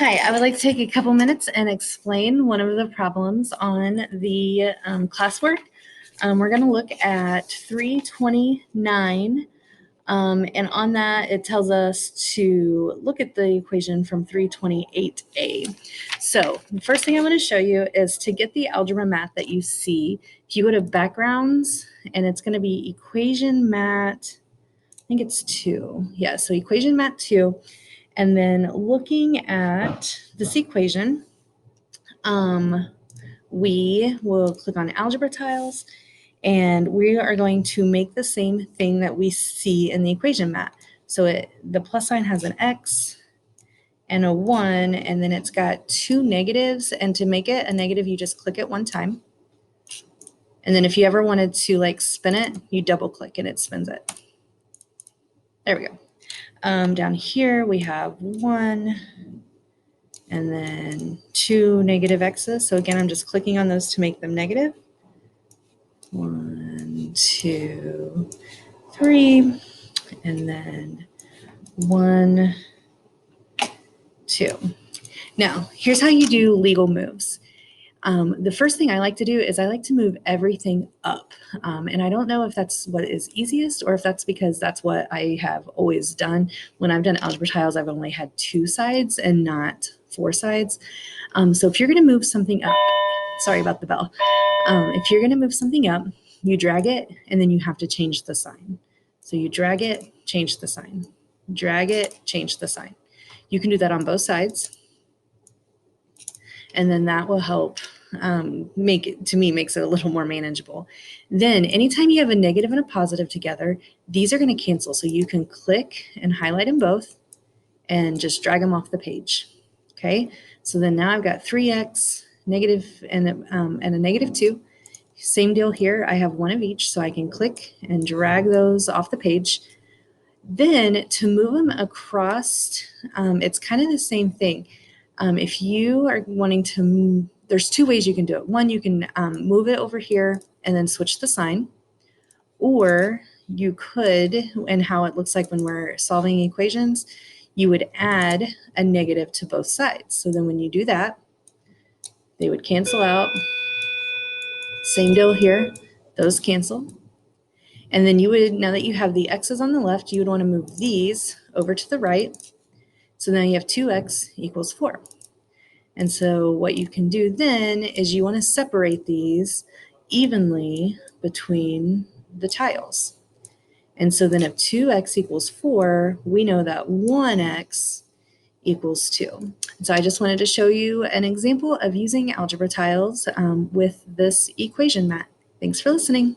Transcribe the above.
Hi, I would like to take a couple minutes and explain one of the problems on the classwork. We're going to look at 329, and on that it tells us to look at the equation from 328a. So the first thing I want to show you is to get the algebra math that you see. If you go to backgrounds, and it's going to be equation mat, I think it's 2. Yeah, so equation mat 2. And then looking at this equation, we will click on Algebra Tiles, and we are going to make the same thing that we see in the equation mat. So the plus sign has an X and a 1, and then it's got 2 negatives. And to make it a negative, you just click it one time. And then if you ever wanted to like spin it, you double click and it spins it. There we go. Down here we have 1 and then 2 negative x's. So again, I'm just clicking on those to make them negative. 1, 2, 3, and then 1, 2. Now, here's how you do legal moves. The first thing I like to do is I like to move everything up. And I don't know if that's what is easiest or if that's because that's what I have always done. When I've done algebra tiles, I've only had 2 sides and not 4 sides. So if you're going to move something up, sorry about the bell. If you're going to move something up, you drag it and then you have to change the sign. So you drag it, change the sign. Drag it, change the sign. You can do that on both sides. And then that will help makes it a little more manageable. Then anytime you have a negative and a positive together, these are going to cancel. So you can click and highlight them both and just drag them off the page. Okay, so then now I've got 3x negative and a negative 2. Same deal here. I have one of each, so I can click and drag those off the page. Then to move them across, it's kind of the same thing. If you are wanting to move, there's 2 ways you can do it. One, you can move it over here and then switch the sign. Or you could, and how it looks like when we're solving equations, you would add a negative to both sides. So then when you do that, they would cancel out. Same deal here. Those cancel. And then you would, now that you have the x's on the left, you would want to move these over to the right. So now you have 2x equals 4. And so what you can do then is you want to separate these evenly between the tiles. And so then if 2x equals 4, we know that 1x equals 2. So I just wanted to show you an example of using algebra tiles with this equation mat. Thanks for listening.